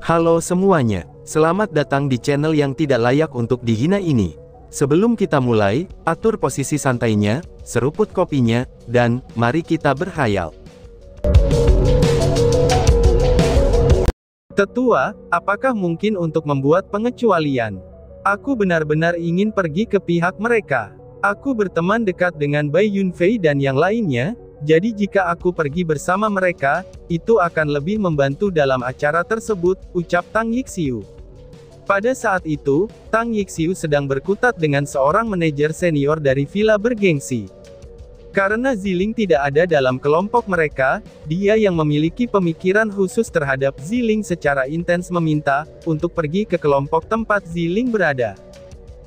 Halo semuanya, selamat datang di channel yang tidak layak untuk dihina ini. Sebelum kita mulai, atur posisi santainya, seruput kopinya, dan mari kita berkhayal. Tetua, apakah mungkin untuk membuat pengecualian? Aku benar-benar ingin pergi ke pihak mereka. Aku berteman dekat dengan Bai Yunfei dan yang lainnya, jadi jika aku pergi bersama mereka, itu akan lebih membantu dalam acara tersebut, ucap Tang Yixiu. Pada saat itu, Tang Yixiu sedang berkutat dengan seorang manajer senior dari villa bergengsi. Karena Ziling tidak ada dalam kelompok mereka, dia yang memiliki pemikiran khusus terhadap Ziling secara intens meminta untuk pergi ke kelompok tempat Ziling berada.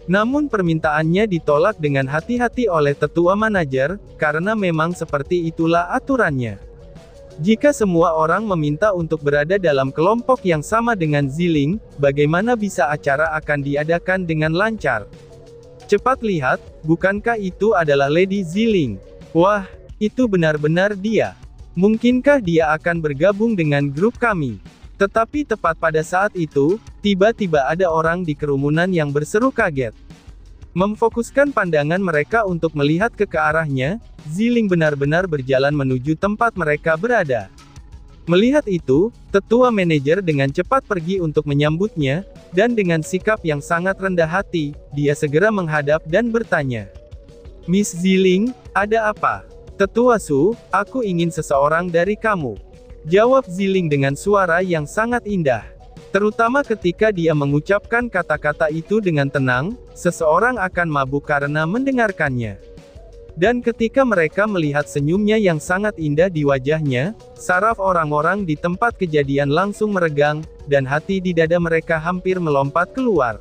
Namun permintaannya ditolak dengan hati-hati oleh tetua manajer, karena memang seperti itulah aturannya. Jika semua orang meminta untuk berada dalam kelompok yang sama dengan Ziling, bagaimana bisa acara akan diadakan dengan lancar? Cepat lihat, bukankah itu adalah Lady Ziling? Wah, itu benar-benar dia. Mungkinkah dia akan bergabung dengan grup kami? Tetapi tepat pada saat itu, tiba-tiba ada orang di kerumunan yang berseru kaget. Memfokuskan pandangan mereka untuk melihat ke arahnya, Ziling benar-benar berjalan menuju tempat mereka berada. Melihat itu, tetua manajer dengan cepat pergi untuk menyambutnya, dan dengan sikap yang sangat rendah hati, dia segera menghadap dan bertanya. Miss Ziling, ada apa? Tetua Su, aku ingin seseorang dari kamu. Jawab Ziling dengan suara yang sangat indah. Terutama ketika dia mengucapkan kata-kata itu dengan tenang, seseorang akan mabuk karena mendengarkannya. Dan ketika mereka melihat senyumnya yang sangat indah di wajahnya, saraf orang-orang di tempat kejadian langsung meregang, dan hati di dada mereka hampir melompat keluar.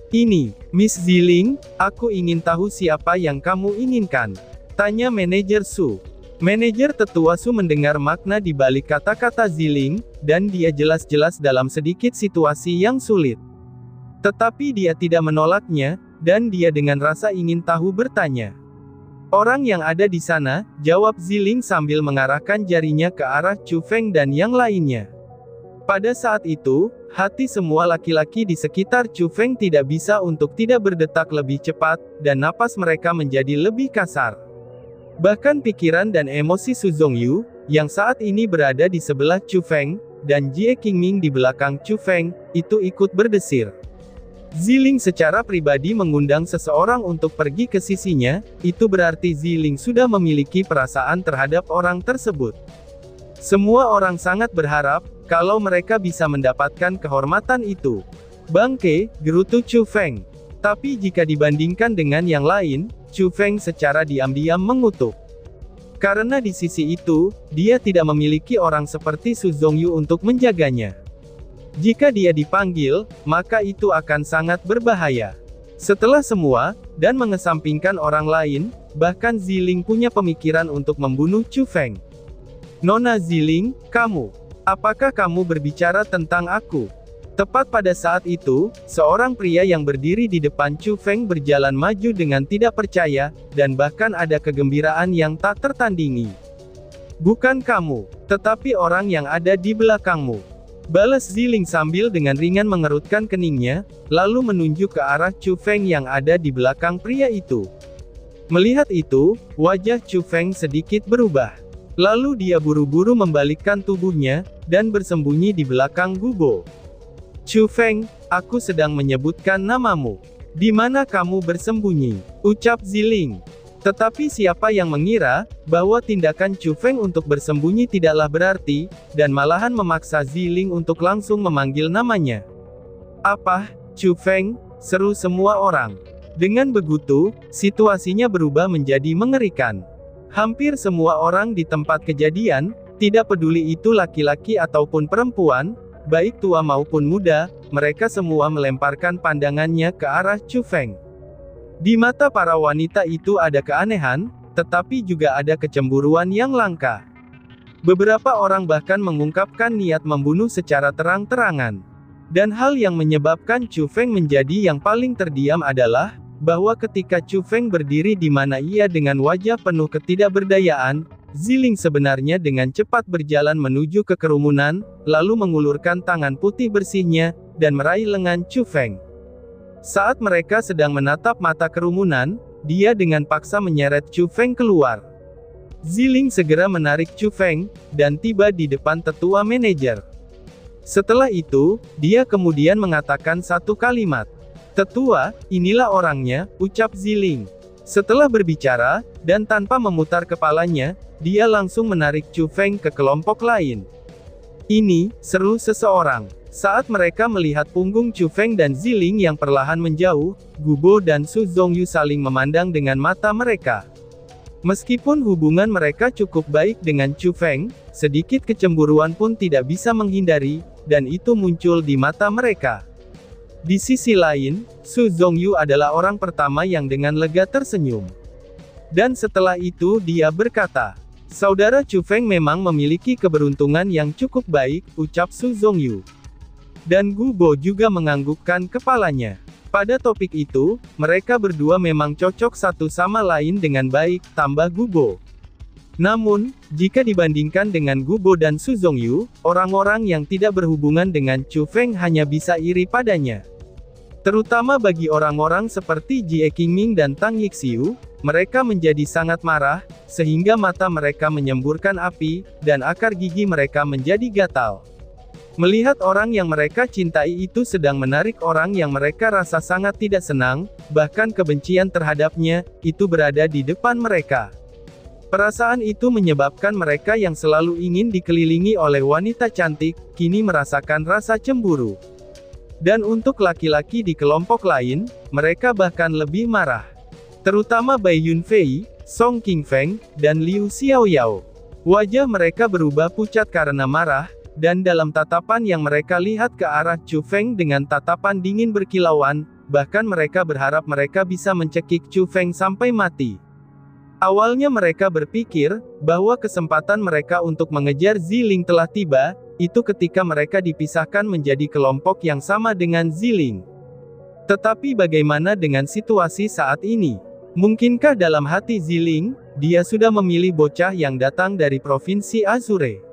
Ini, Miss Ziling, aku ingin tahu siapa yang kamu inginkan. Tanya manajer Su. Manajer tetua Su mendengar makna di balik kata-kata Ziling, dan dia jelas-jelas dalam sedikit situasi yang sulit. Tetapi dia tidak menolaknya, dan dia dengan rasa ingin tahu bertanya. Orang yang ada di sana, jawab Ziling sambil mengarahkan jarinya ke arah Chu Feng dan yang lainnya. Pada saat itu, hati semua laki-laki di sekitar Chu Feng tidak bisa untuk tidak berdetak lebih cepat, dan napas mereka menjadi lebih kasar. Bahkan pikiran dan emosi Su Zongyu, yang saat ini berada di sebelah Chu Feng, dan Jie Qingming di belakang Chu Feng, itu ikut berdesir. Ziling secara pribadi mengundang seseorang untuk pergi ke sisinya, itu berarti Ziling sudah memiliki perasaan terhadap orang tersebut. Semua orang sangat berharap, kalau mereka bisa mendapatkan kehormatan itu. Bangke, gerutu Chu Feng. Tapi jika dibandingkan dengan yang lain, Chu Feng secara diam-diam mengutuk. Karena di sisi itu, dia tidak memiliki orang seperti Su Zongyu untuk menjaganya. Jika dia dipanggil, maka itu akan sangat berbahaya. Setelah semua, dan mengesampingkan orang lain, bahkan Ziling punya pemikiran untuk membunuh Chu Feng. Nona Ziling, kamu. Apakah kamu berbicara tentang aku? Tepat pada saat itu, seorang pria yang berdiri di depan Chu Feng berjalan maju dengan tidak percaya, dan bahkan ada kegembiraan yang tak tertandingi. Bukan kamu, tetapi orang yang ada di belakangmu. Balas Ziling sambil dengan ringan mengerutkan keningnya, lalu menunjuk ke arah Chu Feng yang ada di belakang pria itu. Melihat itu, wajah Chu Feng sedikit berubah. Lalu dia buru-buru membalikkan tubuhnya, dan bersembunyi di belakang Gubo. Chu Feng, aku sedang menyebutkan namamu. Di mana kamu bersembunyi? Ucap Ziling. Tetapi siapa yang mengira, bahwa tindakan Chu Feng untuk bersembunyi tidaklah berarti, dan malahan memaksa Ziling untuk langsung memanggil namanya. Apa, Chu Feng? Seru semua orang. Dengan begitu, situasinya berubah menjadi mengerikan. Hampir semua orang di tempat kejadian, tidak peduli itu laki-laki ataupun perempuan, baik tua maupun muda, mereka semua melemparkan pandangannya ke arah Chu Feng. Di mata para wanita itu ada keanehan, tetapi juga ada kecemburuan yang langka. Beberapa orang bahkan mengungkapkan niat membunuh secara terang-terangan. Dan hal yang menyebabkan Chu Feng menjadi yang paling terdiam adalah, bahwa ketika Chu Feng berdiri di mana ia dengan wajah penuh ketidakberdayaan, Ziling sebenarnya dengan cepat berjalan menuju ke kerumunan, lalu mengulurkan tangan putih bersihnya, dan meraih lengan Chu Feng. Saat mereka sedang menatap mata kerumunan, dia dengan paksa menyeret Chu Feng keluar. Ziling segera menarik Chu Feng, dan tiba di depan tetua manajer. Setelah itu, dia kemudian mengatakan satu kalimat. "Tetua, inilah orangnya," ucap Ziling. Setelah berbicara, dan tanpa memutar kepalanya, dia langsung menarik Chu Feng ke kelompok lain. "Ini," seru seseorang. Saat mereka melihat punggung Chu Feng dan Ziling yang perlahan menjauh, Gubo dan Su Zongyu saling memandang dengan mata mereka. Meskipun hubungan mereka cukup baik dengan Chu Feng, sedikit kecemburuan pun tidak bisa menghindari, dan itu muncul di mata mereka. Di sisi lain, Su Zongyu adalah orang pertama yang dengan lega tersenyum. Dan setelah itu dia berkata, "Saudara Chu Feng memang memiliki keberuntungan yang cukup baik," ucap Su Zongyu. Dan Gubo juga menganggukkan kepalanya. Pada topik itu, mereka berdua memang cocok satu sama lain dengan baik, tambah Gubo. Namun, jika dibandingkan dengan Gubo dan Su Zongyu, orang-orang yang tidak berhubungan dengan Chu Feng hanya bisa iri padanya. Terutama bagi orang-orang seperti Jie Qingming dan Tang Yixiu, mereka menjadi sangat marah, sehingga mata mereka menyemburkan api, dan akar gigi mereka menjadi gatal. Melihat orang yang mereka cintai itu sedang menarik orang yang mereka rasa sangat tidak senang, bahkan kebencian terhadapnya, itu berada di depan mereka. Perasaan itu menyebabkan mereka yang selalu ingin dikelilingi oleh wanita cantik, kini merasakan rasa cemburu. Dan untuk laki-laki di kelompok lain, mereka bahkan lebih marah. Terutama Bai Yunfei, Song Qingfeng, dan Liu Xiaoyao. Wajah mereka berubah pucat karena marah, dan dalam tatapan yang mereka lihat ke arah Chu Feng dengan tatapan dingin berkilauan, bahkan mereka berharap mereka bisa mencekik Chu Feng sampai mati. Awalnya mereka berpikir, bahwa kesempatan mereka untuk mengejar Ziling telah tiba, itu ketika mereka dipisahkan menjadi kelompok yang sama dengan Ziling. Tetapi bagaimana dengan situasi saat ini? Mungkinkah dalam hati Ziling, dia sudah memilih bocah yang datang dari provinsi Azure?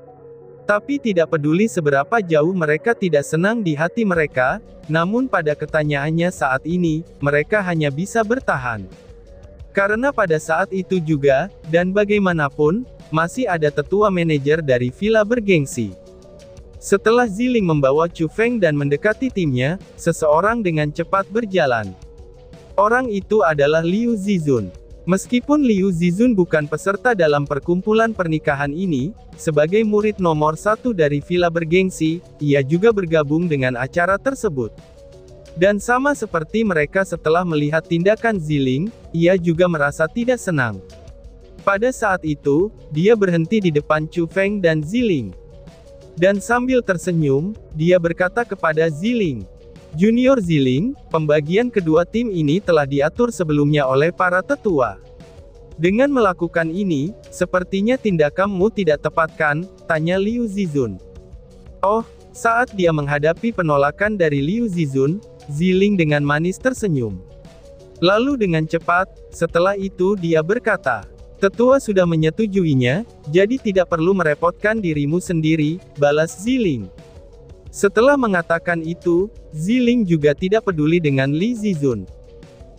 Tapi tidak peduli seberapa jauh mereka tidak senang di hati mereka, namun pada ketanyaannya saat ini, mereka hanya bisa bertahan. Karena pada saat itu juga, dan bagaimanapun, masih ada tetua manajer dari villa bergengsi. Setelah Ziling membawa Chu Feng dan mendekati timnya, seseorang dengan cepat berjalan. Orang itu adalah Liu Zizun. Meskipun Liu Zizun bukan peserta dalam perkumpulan pernikahan ini, sebagai murid nomor 1 dari villa bergengsi, ia juga bergabung dengan acara tersebut. Dan sama seperti mereka setelah melihat tindakan Ziling, ia juga merasa tidak senang. Pada saat itu, dia berhenti di depan Chu Feng dan Ziling. Dan sambil tersenyum, dia berkata kepada Ziling, "Junior Ziling, pembagian kedua tim ini telah diatur sebelumnya oleh para tetua. Dengan melakukan ini, sepertinya tindakanmu tidak tepat kan?" tanya Liu Zizun. Oh, saat dia menghadapi penolakan dari Liu Zizun, Ziling dengan manis tersenyum. Lalu dengan cepat, setelah itu dia berkata, "Tetua sudah menyetujuinya, jadi tidak perlu merepotkan dirimu sendiri," balas Ziling. Setelah mengatakan itu, Ziling juga tidak peduli dengan Li Zizun.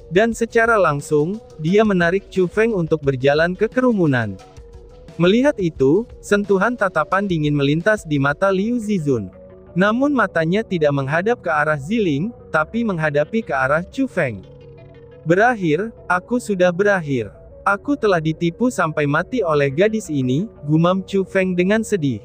Dan secara langsung, dia menarik Chu Feng untuk berjalan ke kerumunan. Melihat itu, sentuhan tatapan dingin melintas di mata Liu Zizun. Namun matanya tidak menghadap ke arah Ziling, tapi menghadapi ke arah Chu Feng. "Berakhir, aku sudah berakhir. Aku telah ditipu sampai mati oleh gadis ini," gumam Chu Feng dengan sedih.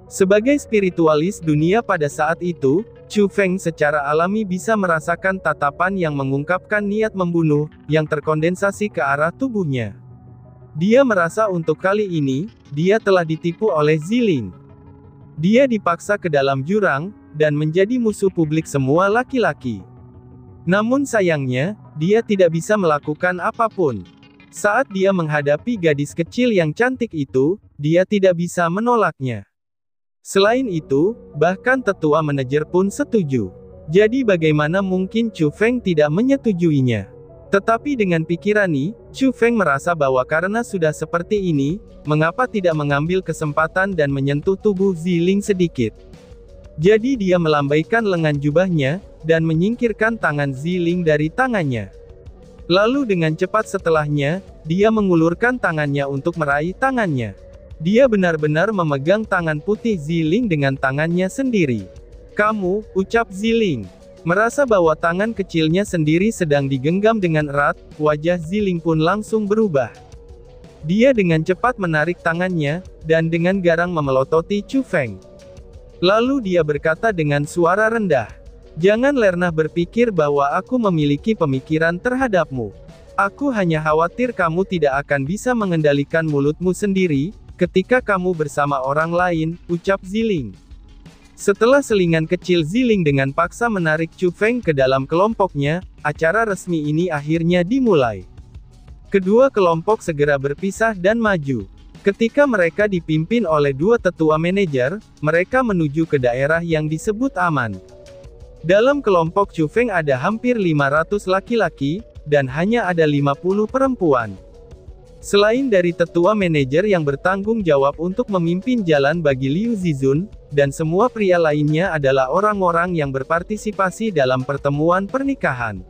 Sebagai spiritualis dunia pada saat itu, Chu Feng secara alami bisa merasakan tatapan yang mengungkapkan niat membunuh, yang terkondensasi ke arah tubuhnya. Dia merasa untuk kali ini, dia telah ditipu oleh Ziling. Dia dipaksa ke dalam jurang, dan menjadi musuh publik semua laki-laki. Namun sayangnya, dia tidak bisa melakukan apapun. Saat dia menghadapi gadis kecil yang cantik itu, dia tidak bisa menolaknya. Selain itu, bahkan tetua manajer pun setuju. Jadi bagaimana mungkin Chu Feng tidak menyetujuinya? Tetapi dengan pikiran ini, Chu Feng merasa bahwa karena sudah seperti ini, mengapa tidak mengambil kesempatan dan menyentuh tubuh Ziling sedikit. Jadi dia melambaikan lengan jubahnya, dan menyingkirkan tangan Ziling dari tangannya. Lalu dengan cepat setelahnya, dia mengulurkan tangannya untuk meraih tangannya. Dia benar-benar memegang tangan putih Ziling dengan tangannya sendiri. "Kamu," ucap Ziling. Merasa bahwa tangan kecilnya sendiri sedang digenggam dengan erat, wajah Ziling pun langsung berubah. Dia dengan cepat menarik tangannya, dan dengan garang memelototi Chu Feng. Lalu dia berkata dengan suara rendah, "Jangan lernah berpikir bahwa aku memiliki pemikiran terhadapmu. Aku hanya khawatir kamu tidak akan bisa mengendalikan mulutmu sendiri, ketika kamu bersama orang lain," ucap Ziling. Setelah selingan kecil Ziling dengan paksa menarik Chu Feng ke dalam kelompoknya, acara resmi ini akhirnya dimulai. Kedua kelompok segera berpisah dan maju. Ketika mereka dipimpin oleh dua tetua manajer, mereka menuju ke daerah yang disebut aman. Dalam kelompok Chu Feng ada hampir 500 laki-laki, dan hanya ada 50 perempuan. Selain dari tetua manajer yang bertanggung jawab untuk memimpin jalan bagi Liu Zizun, dan semua pria lainnya adalah orang-orang yang berpartisipasi dalam pertemuan pernikahan.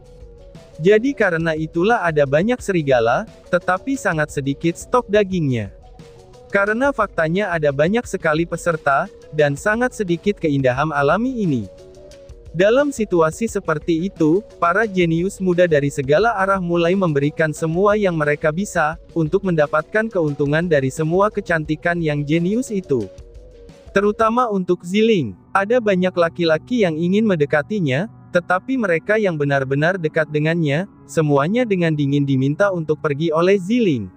Jadi karena itulah ada banyak serigala, tetapi sangat sedikit stok dagingnya. Karena faktanya ada banyak sekali peserta, dan sangat sedikit keindahan alami ini. Dalam situasi seperti itu, para jenius muda dari segala arah mulai memberikan semua yang mereka bisa, untuk mendapatkan keuntungan dari semua kecantikan yang jenius itu. Terutama untuk Ziling, ada banyak laki-laki yang ingin mendekatinya, tetapi mereka yang benar-benar dekat dengannya, semuanya dengan dingin diminta untuk pergi oleh Ziling.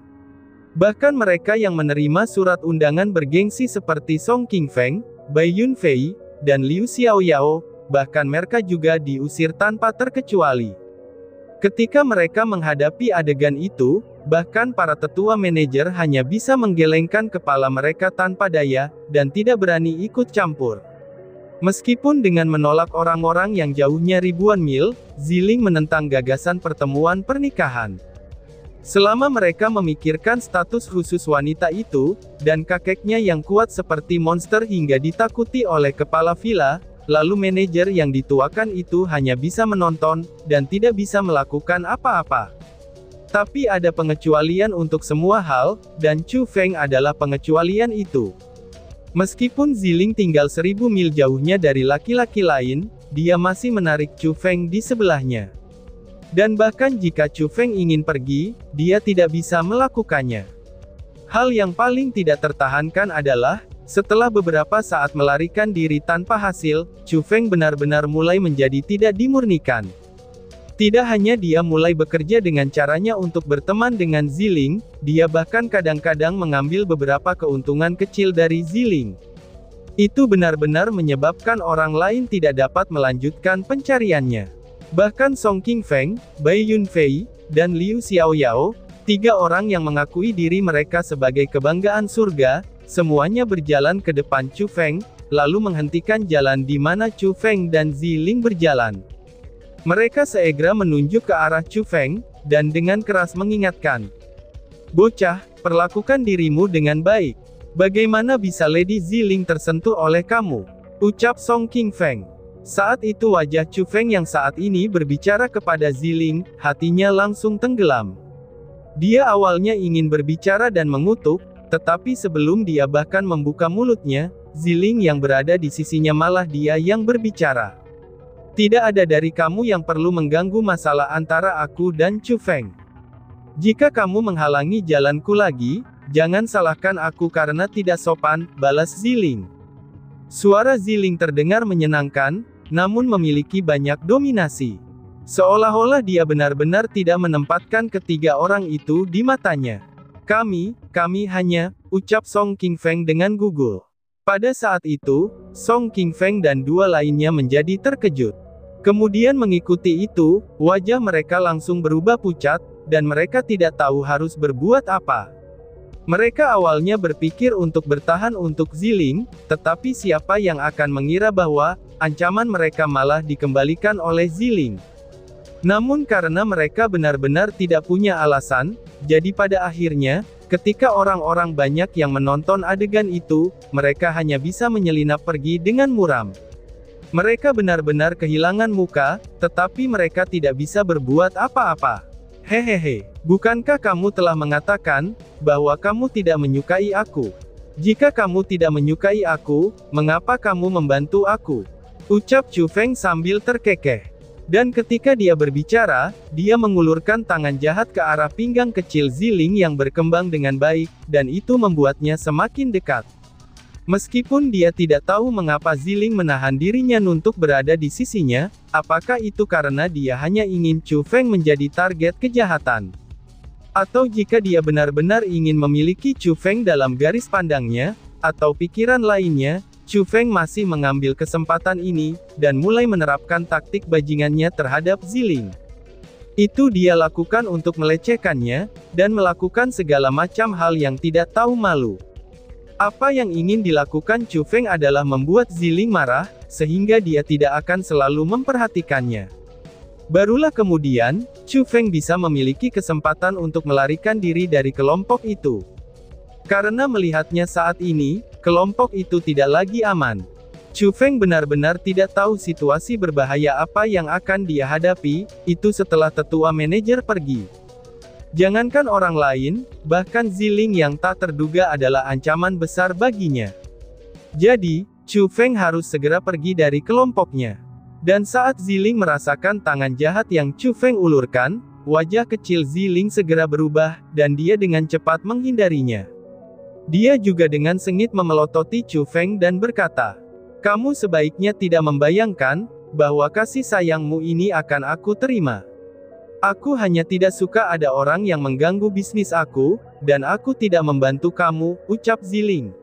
Bahkan mereka yang menerima surat undangan bergengsi seperti Song Qingfeng, Bai Yunfei, dan Liu Xiaoyao, bahkan mereka juga diusir tanpa terkecuali. Ketika mereka menghadapi adegan itu, bahkan para tetua manajer hanya bisa menggelengkan kepala mereka tanpa daya, dan tidak berani ikut campur. Meskipun dengan menolak orang-orang yang jauhnya ribuan mil, Ziling menentang gagasan pertemuan pernikahan. Selama mereka memikirkan status khusus wanita itu, dan kakeknya yang kuat seperti monster hingga ditakuti oleh kepala villa, lalu manajer yang dituakan itu hanya bisa menonton, dan tidak bisa melakukan apa-apa. Tapi ada pengecualian untuk semua hal, dan Chu Feng adalah pengecualian itu. Meskipun Ziling tinggal 1000 mil jauhnya dari laki-laki lain, dia masih menarik Chu Feng di sebelahnya. Dan bahkan jika Chu Feng ingin pergi, dia tidak bisa melakukannya. Hal yang paling tidak tertahankan adalah, setelah beberapa saat melarikan diri tanpa hasil, Chu Feng benar-benar mulai menjadi tidak dimurnikan. Tidak hanya dia mulai bekerja dengan caranya untuk berteman dengan Ziling, dia bahkan kadang-kadang mengambil beberapa keuntungan kecil dari Ziling. Itu benar-benar menyebabkan orang lain tidak dapat melanjutkan pencariannya. Bahkan Song Qingfeng, Bai Yunfei, dan Liu Xiaoyao, tiga orang yang mengakui diri mereka sebagai kebanggaan surga, semuanya berjalan ke depan Chu Feng, lalu menghentikan jalan di mana Chu Feng dan Ziling berjalan. Mereka segera menunjuk ke arah Chu Feng, dan dengan keras mengingatkan, "Bocah, perlakukan dirimu dengan baik. Bagaimana bisa Lady Ziling tersentuh oleh kamu?" ucap Song Qingfeng. Saat itu wajah Chu Feng yang saat ini berbicara kepada Ziling, hatinya langsung tenggelam. Dia awalnya ingin berbicara dan mengutuk, tetapi sebelum dia bahkan membuka mulutnya, Ziling yang berada di sisinya malah dia yang berbicara. "Tidak ada dari kamu yang perlu mengganggu masalah antara aku dan Chu Feng. Jika kamu menghalangi jalanku lagi, jangan salahkan aku karena tidak sopan," balas Ziling. Suara Ziling terdengar menyenangkan, namun memiliki banyak dominasi. Seolah-olah dia benar-benar tidak menempatkan ketiga orang itu di matanya. Kami hanya," ucap Song Qingfeng dengan gugup. Pada saat itu, Song Qingfeng dan dua lainnya menjadi terkejut. Kemudian mengikuti itu, wajah mereka langsung berubah pucat, dan mereka tidak tahu harus berbuat apa. Mereka awalnya berpikir untuk bertahan untuk Ziling, tetapi siapa yang akan mengira bahwa, ancaman mereka malah dikembalikan oleh Ziling. Namun karena mereka benar-benar tidak punya alasan, jadi pada akhirnya, ketika orang-orang banyak yang menonton adegan itu, mereka hanya bisa menyelinap pergi dengan muram. Mereka benar-benar kehilangan muka, tetapi mereka tidak bisa berbuat apa-apa. Hehehe, bukankah kamu telah mengatakan bahwa kamu tidak menyukai aku? Jika kamu tidak menyukai aku, mengapa kamu membantu aku? Ucap Chu Feng sambil terkekeh. Dan ketika dia berbicara, dia mengulurkan tangan jahat ke arah pinggang kecil Ziling yang berkembang dengan baik, dan itu membuatnya semakin dekat. Meskipun dia tidak tahu mengapa Ziling menahan dirinya untuk berada di sisinya, apakah itu karena dia hanya ingin Chu Feng menjadi target kejahatan? Atau jika dia benar-benar ingin memiliki Chu Feng dalam garis pandangnya, atau pikiran lainnya, Chu Feng masih mengambil kesempatan ini, dan mulai menerapkan taktik bajingannya terhadap Ziling. Itu dia lakukan untuk melecehkannya, dan melakukan segala macam hal yang tidak tahu malu. Apa yang ingin dilakukan Chu Feng adalah membuat Ziling marah, sehingga dia tidak akan selalu memperhatikannya. Barulah kemudian, Chu Feng bisa memiliki kesempatan untuk melarikan diri dari kelompok itu. Karena melihatnya saat ini, kelompok itu tidak lagi aman. Chu Feng benar-benar tidak tahu situasi berbahaya apa yang akan dia hadapi, itu setelah tetua manajer pergi. Jangankan orang lain, bahkan Ziling yang tak terduga adalah ancaman besar baginya. Jadi, Chu Feng harus segera pergi dari kelompoknya. Dan saat Ziling merasakan tangan jahat yang Chu Feng ulurkan, wajah kecil Ziling segera berubah, dan dia dengan cepat menghindarinya. Dia juga dengan sengit memelototi Chu Feng dan berkata, "Kamu sebaiknya tidak membayangkan bahwa kasih sayangmu ini akan aku terima. Aku hanya tidak suka ada orang yang mengganggu bisnis aku, dan aku tidak membantu kamu," ucap Ziling.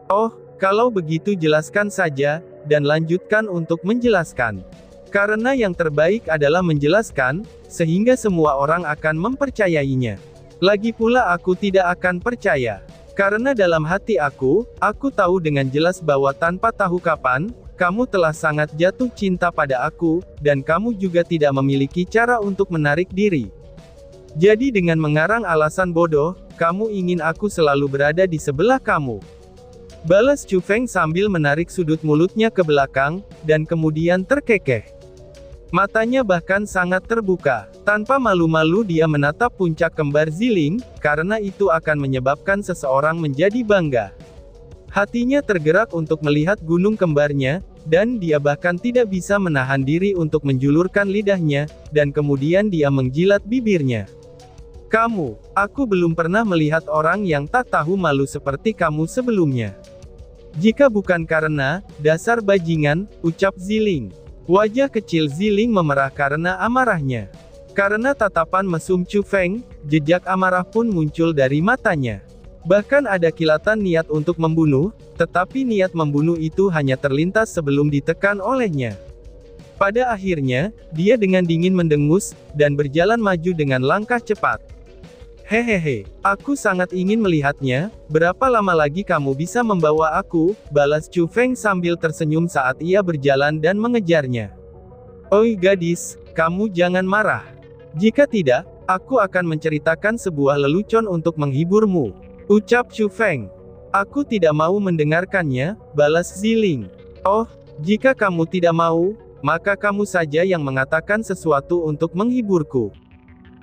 "Oh, kalau begitu jelaskan saja, dan lanjutkan untuk menjelaskan. Karena yang terbaik adalah menjelaskan, sehingga semua orang akan mempercayainya. Lagi pula aku tidak akan percaya. Karena dalam hati aku tahu dengan jelas bahwa tanpa tahu kapan, kamu telah sangat jatuh cinta pada aku, dan kamu juga tidak memiliki cara untuk menarik diri. Jadi dengan mengarang alasan bodoh, kamu ingin aku selalu berada di sebelah kamu," balas Chu Feng sambil menarik sudut mulutnya ke belakang, dan kemudian terkekeh. Matanya bahkan sangat terbuka. Tanpa malu-malu dia menatap puncak kembar Ziling, karena itu akan menyebabkan seseorang menjadi bangga. Hatinya tergerak untuk melihat gunung kembarnya, dan dia bahkan tidak bisa menahan diri untuk menjulurkan lidahnya, dan kemudian dia menjilat bibirnya. Aku belum pernah melihat orang yang tak tahu malu seperti kamu sebelumnya. Jika bukan karena dasar bajingan," ucap Ziling. Wajah kecil Ziling memerah karena amarahnya. Karena tatapan mesum Chu Feng, jejak amarah pun muncul dari matanya. Bahkan ada kilatan niat untuk membunuh, tetapi niat membunuh itu hanya terlintas sebelum ditekan olehnya. Pada akhirnya, dia dengan dingin mendengus, dan berjalan maju dengan langkah cepat. "Hehehe, aku sangat ingin melihatnya, berapa lama lagi kamu bisa membawa aku," balas Chu Feng sambil tersenyum saat ia berjalan dan mengejarnya. "Oi gadis, kamu jangan marah. Jika tidak, aku akan menceritakan sebuah lelucon untuk menghiburmu," ucap Chu Feng. "Aku tidak mau mendengarkannya," balas Ziling. "Oh, jika kamu tidak mau, maka kamu saja yang mengatakan sesuatu untuk menghiburku,"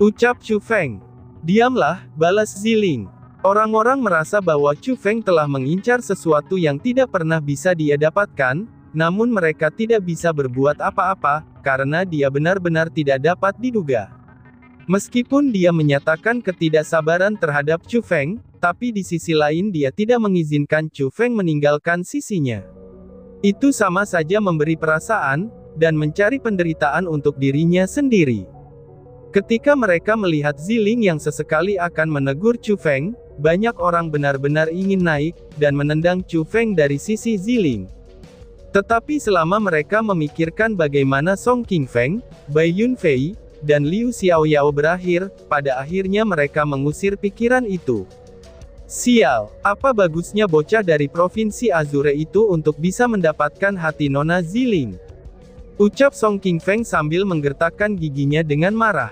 ucap Chu Feng. "Diamlah," balas Ziling. Orang-orang merasa bahwa Chu Feng telah mengincar sesuatu yang tidak pernah bisa dia dapatkan, namun mereka tidak bisa berbuat apa-apa, karena dia benar-benar tidak dapat diduga. Meskipun dia menyatakan ketidaksabaran terhadap Chu Feng, tapi di sisi lain dia tidak mengizinkan Chu Feng meninggalkan sisinya. Itu sama saja memberi perasaan, dan mencari penderitaan untuk dirinya sendiri. Ketika mereka melihat Ziling yang sesekali akan menegur Chu Feng, banyak orang benar-benar ingin naik, dan menendang Chu Feng dari sisi Ziling. Tetapi selama mereka memikirkan bagaimana Song Qingfeng, Bai Yunfei, dan Liu Xiaoyao berakhir, pada akhirnya mereka mengusir pikiran itu. Sial, apa bagusnya bocah dari provinsi Azure itu untuk bisa mendapatkan hati Nona Ziling. Ucap Song Qingfeng sambil menggertakkan giginya dengan marah.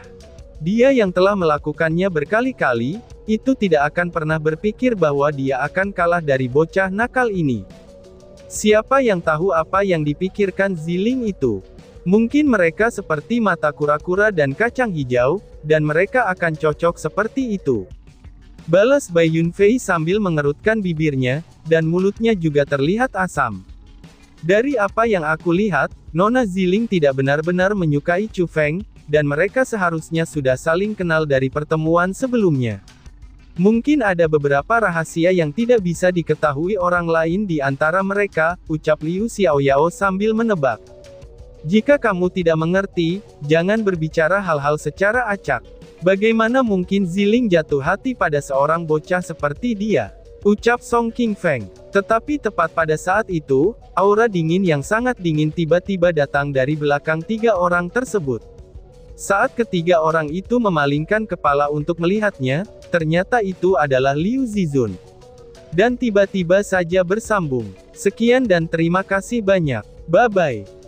Dia yang telah melakukannya berkali-kali, itu tidak akan pernah berpikir bahwa dia akan kalah dari bocah nakal ini. Siapa yang tahu apa yang dipikirkan Ziling itu? Mungkin mereka seperti mata kura-kura dan kacang hijau, dan mereka akan cocok seperti itu. Balas Bai Yunfei sambil mengerutkan bibirnya, dan mulutnya juga terlihat asam. Dari apa yang aku lihat, Nona Ziling tidak benar-benar menyukai Chu Feng, dan mereka seharusnya sudah saling kenal dari pertemuan sebelumnya. Mungkin ada beberapa rahasia yang tidak bisa diketahui orang lain di antara mereka, ucap Liu Xiaoyao sambil menebak. Jika kamu tidak mengerti, jangan berbicara hal-hal secara acak. Bagaimana mungkin Ziling jatuh hati pada seorang bocah seperti dia? Ucap Song Qingfeng. Tetapi tepat pada saat itu, aura dingin yang sangat dingin tiba-tiba datang dari belakang tiga orang tersebut. Saat ketiga orang itu memalingkan kepala untuk melihatnya, ternyata itu adalah Liu Zizun. Dan tiba-tiba saja bersambung. Sekian dan terima kasih banyak. Bye-bye.